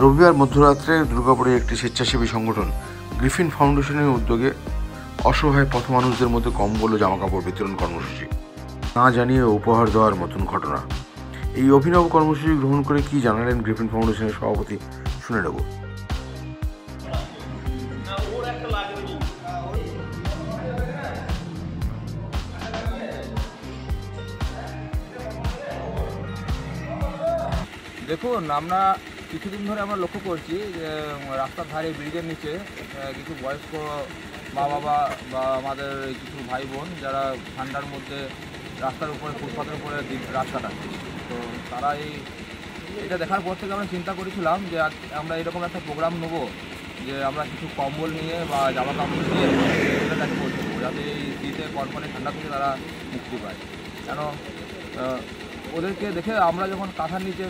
রবিবার মধ্যরাত্রে দুর্গাপুরে একটি স্বেচ্ছাসেবী সংগঠন গ্রিফিন ফাউন্ডেশনের উদ্যোগে অসহায় পথ মানুষদের মধ্যে কম্বল ও জামাকাপড় বিতরণ কর্মসূচি, না জানিয়ে উপহার দেওয়ার মতন ঘটনা। এই অভিনব কর্মসূচি গ্রহণ করে কি জানালেন গ্রিফিন ফাউন্ডেশনের সভাপতি, শুনে নেব। দেখুন, আমরা কিছুদিন ধরে আমরা লক্ষ্য করছি যে রাস্তার ধারে ব্রিজের নিচে কিছু বয়স্ক মা বাবা বা আমাদের কিছু ভাই বোন যারা ঠান্ডার মধ্যে রাস্তার উপরে ফুটপাতের উপরে রাস্তা কাটছে। তো তারা এটা দেখার পর থেকে আমরা চিন্তা করেছিলাম যে আমরা এরকম একটা প্রোগ্রাম নেবো যে আমরা কিছু কম্বল নিয়ে বা জামা কাপড় নিয়ে ওদের কাছে পৌঁছে দেবো, যাতে এই শীতে কনকনে ঠান্ডা থেকে তারা মুক্তি পায়। কেন ওদেরকে দেখে আমরা যখন কাঁথার নিচে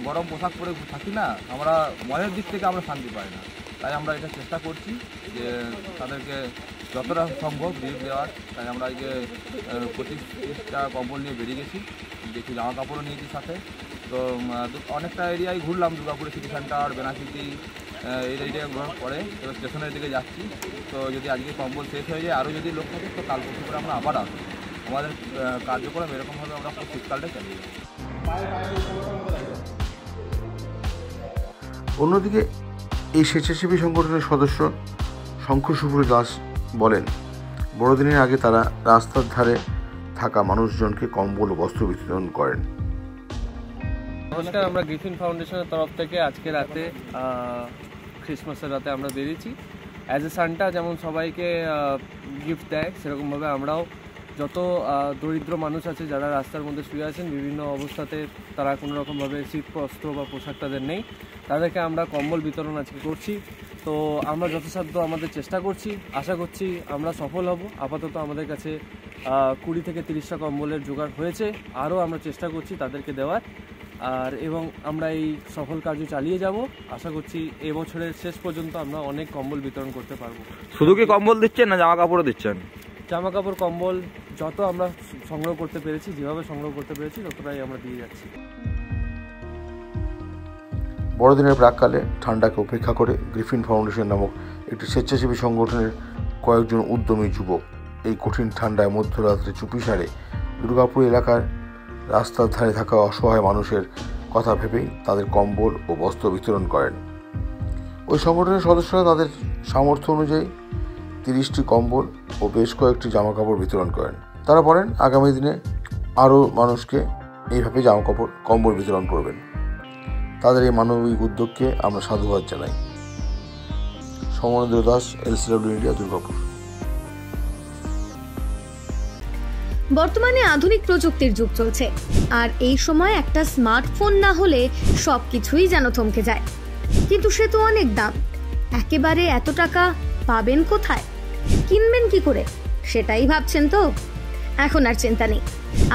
গরম পোশাক পরে থাকি না, আমরা মনের দিক থেকে আমরা শান্তি পাই না। তাই আমরা এটা চেষ্টা করছি যে তাদেরকে যতটা সম্ভব রিলিফ দেওয়ার। তাই আমরা এই যে 25টা কম্বল নিয়ে বেরিয়ে গেছি, কিছু জামা কাপড়ও নিয়েছি সাথে। তো অনেকটা এরিয়ায় ঘুরলাম, দুর্গাপুরে সিটি সেন্টার, বেনাচিটি এই এরিয়াগুলোর পরে এবার স্টেশনের দিকে যাচ্ছি। তো যদি আজকে কম্বল শেষ হয়ে যায়, আরও যদি লোক থাকে তো কাল পরশু করে আমরা আবার আসবো। আমাদের কার্যক্রম এরকমভাবে আমরা শীতকালটা চালিয়ে যাচ্ছি। অন্যদিকে এই স্বেচ্ছাসেবী সংগঠনের সদস্য শঙ্খশুভ্র দাস বলেন, বড়দিনের আগে তারা রাস্তার ধারে থাকা মানুষজনকে কম্বল ও বস্ত্র বিতরণ করেন। নমস্কার, আমরা গ্রিফিন ফাউন্ডেশনের তরফ থেকে আজকে রাতে ক্রিসমাসের রাতে আমরা বেরিয়েছি। অ্যাজ এ সান্টা যেমন সবাইকে গিফট দেয়, সেরকমভাবে আমরাও যত দরিদ্র মানুষ আছে যারা রাস্তার মধ্যে শুয়ে আছেন বিভিন্ন অবস্থাতে, তারা কোনো রকমভাবে শীত বস্ত্র বা পোশাক তাদের নেই, তাদেরকে আমরা কম্বল বিতরণ আজকে করছি। তো আমরা যথাসাধ্য আমাদের চেষ্টা করছি, আশা করছি আমরা সফল হব। আপাতত আমাদের কাছে 20 থেকে 30টা কম্বলের জোগাড় হয়েছে, আরও আমরা চেষ্টা করছি তাদেরকে দেওয়ার। এবং আমরা এই সফল কার্য চালিয়ে যাব। আশা করছি এবছরের শেষ পর্যন্ত আমরা অনেক কম্বল বিতরণ করতে পারবো। শুধু কি কম্বল দিচ্ছেন না জামা কাপড়ও দিচ্ছেন? জামা কাপড় কম্বল যত আমরা সংগ্রহ করতে পেরেছি, যেভাবে সংগ্রহ করতে পেরেছি ততটাই আমরা দিয়ে যাচ্ছি। বড়দিনের প্রাককালে ঠান্ডাকে উপেক্ষা করে গ্রিফিন ফাউন্ডেশন নামক একটি স্বেচ্ছাসেবী সংগঠনের কয়েকজন উদ্যমী যুবক এই কঠিন ঠান্ডায় মধ্যরাত্রে চুপিসারে দুর্গাপুর এলাকার রাস্তার ধারে থাকা অসহায় মানুষের কথা ভেবেই তাদের কম্বল ও বস্ত্র বিতরণ করেন। ওই সংগঠনের সদস্যরা তাদের সামর্থ্য অনুযায়ী 30টি কম্বল ও বেশ কয়েকটি জামা কাপড় বিতরণ করেন। তারা বলেন আগামী দিনে আরও মানুষকে এইভাবে জামা কাপড় কম্বল বিতরণ করবেন। তাদের এই মানবিক উদ্যোগকে আমরা সাধুবাদ জানাই। Samarendra Das, LCW India, Durgapur. বর্তমানে আধুনিক প্রযুক্তির যুগ চলছে, আর এই সময় একটা স্মার্টফোন না হলে সবকিছুই যেন থমকে যায়। কিন্তু সে তো অনেক দাম, একেবারে এত টাকা পাবেন কোথায়, কিনবেন কি করে, সেটাই ভাবছেন তো? এখন আর চিন্তা নেই।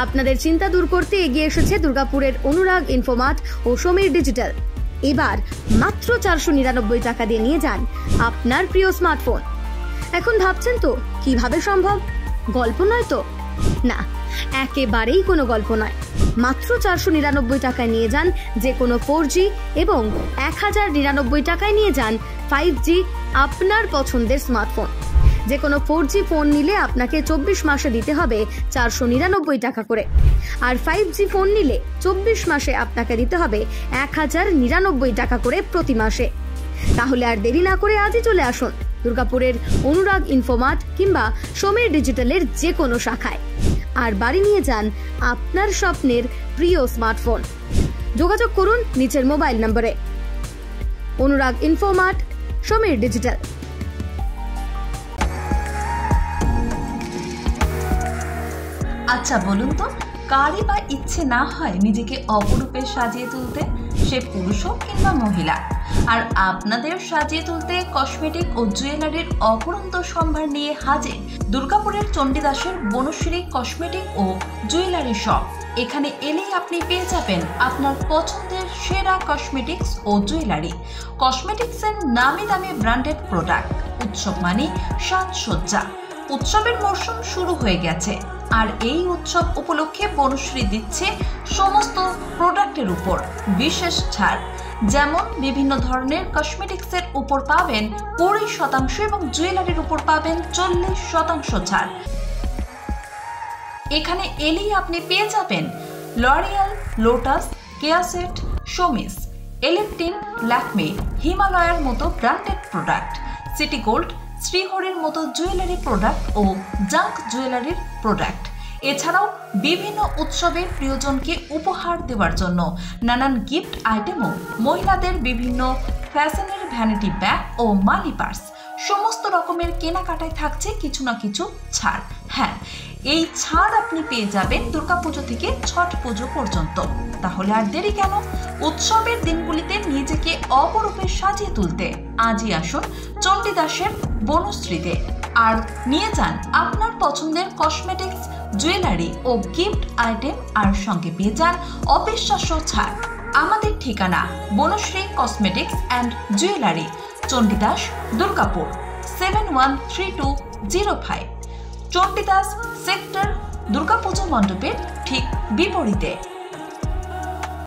আপনাদের চিন্তা দূর করতে এগিয়ে এসেছে দুর্গাপুরের অনুরাগ ইনফোমার্ট ও সমীর ডিজিটাল। এবার মাত্র 499 টাকা দিয়ে নিয়ে যান আপনার প্রিয় স্মার্টফোন। এখন ভাবছেন তো কিভাবে সম্ভব? গল্প নয় তো? না, একেবারেই কোনো গল্প নয়। মাত্র 499 টাকায় নিয়ে যান যে কোনো 4G এবং 1099 টাকায় নিয়ে যান 5G আপনার পছন্দের স্মার্টফোন। যে কোনো 4G ফোন নিলে আপনাকে 24 মাসে দিতে হবে 499 টাকা করে, আর 5G ফোন নিলে 24 মাসে আপনাকে দিতে হবে 1099 টাকা করে প্রতি মাসে। তাহলে আর দেরি না করে আজই চলে আসুন দুর্গাপুরের অনুরাগ ইনফোমার্ট কিংবা সমীর ডিজিটালের যে কোনো শাখায়, আর বাড়ি নিয়ে যান আপনার স্বপ্নের প্রিয় স্মার্টফোন। যোগাযোগ করুন নিচের মোবাইল নম্বরে। অনুরাগ ইনফোমার্ট, সমীর ডিজিটাল। আচ্ছা বলুন তো, কারই বা ইচ্ছে না হয় নিজেকে অপরূপে সাজিয়ে তুলতে, সে পুরুষ হোক কিংবা মহিলা। আর আপনাদের সাজিয়ে তুলতে কসমেটিক ও জুয়েলারির অপরন্ত সম্ভার নিয়ে হাজির দুর্গাপুরের চণ্ডীদাসের বনশ্রী কসমেটিক ও জুয়েলারি শপ। এখানে এলেই আপনি পেয়ে যাবেন আপনার পছন্দের সেরা কসমেটিক্স ও জুয়েলারি। কসমেটিক্সের নামি দামি ব্র্যান্ডেড প্রোডাক্ট, উৎসব মানে সাজসজ্জা, উৎসবের মরশুম শুরু হয়ে গেছে, আর এই উৎসব উপলক্ষে বনশ্রী দিচ্ছে সমস্ত প্রোডাক্টের উপর বিশেষ ছাড়। যেমন বিভিন্ন ধরনের কসমেটিক্সের উপর পাবেন 20% এবং জুয়েলারির উপর পাবেন 40% ছাড়। এখানে এলেই আপনি পেয়ে যাবেন লরিয়াল, লোটাস, কেয়াসেট, শোমিস, এলেকটিন, ল্যাকমে, হিমালয়ের মতো ব্র্যান্ডেড প্রোডাক্ট, সিটি গোল্ড, শ্রীহরির মতো জুয়েলারি প্রোডাক্ট ও জাঙ্ক জুয়েলারির প্রোডাক্ট। এছাড়াও বিভিন্ন উৎসবের প্রিয়জনকে উপহার দেওয়ার জন্য নানান গিফট আইটেমও, মহিলাদের বিভিন্ন ফ্যাশনের ভ্যানিটি ব্যাগ ও মানি পার্স, সমস্ত রকমের কেনাকাটায় থাকছে কিছু না কিছু ছাড়। হ্যাঁ, এই ছাড় আপনি পেয়ে যাবেন দুর্গাপুজো থেকে ছট পুজো পর্যন্ত। তাহলে আর দেরি কেন? উৎসবের দিনগুলিতে নিজেকে অপরূপে সাজিয়ে তুলতে আজই আসুন চণ্ডীদাসের বনশ্রীতে, আর নিয়ে যান আপনার পছন্দের কসমেটিক্স, জুয়েলারি ও গিফট আইটেম, আর সঙ্গে পেয়ে যান অবিশ্বাস্য ছাড়। আমাদের ঠিকানা Banashree cosmetics and jewellery, Chandidas, Durgapur 713205, Chandidas sector, Durga Puja মণ্ডপের ঠিক বিপরীতে।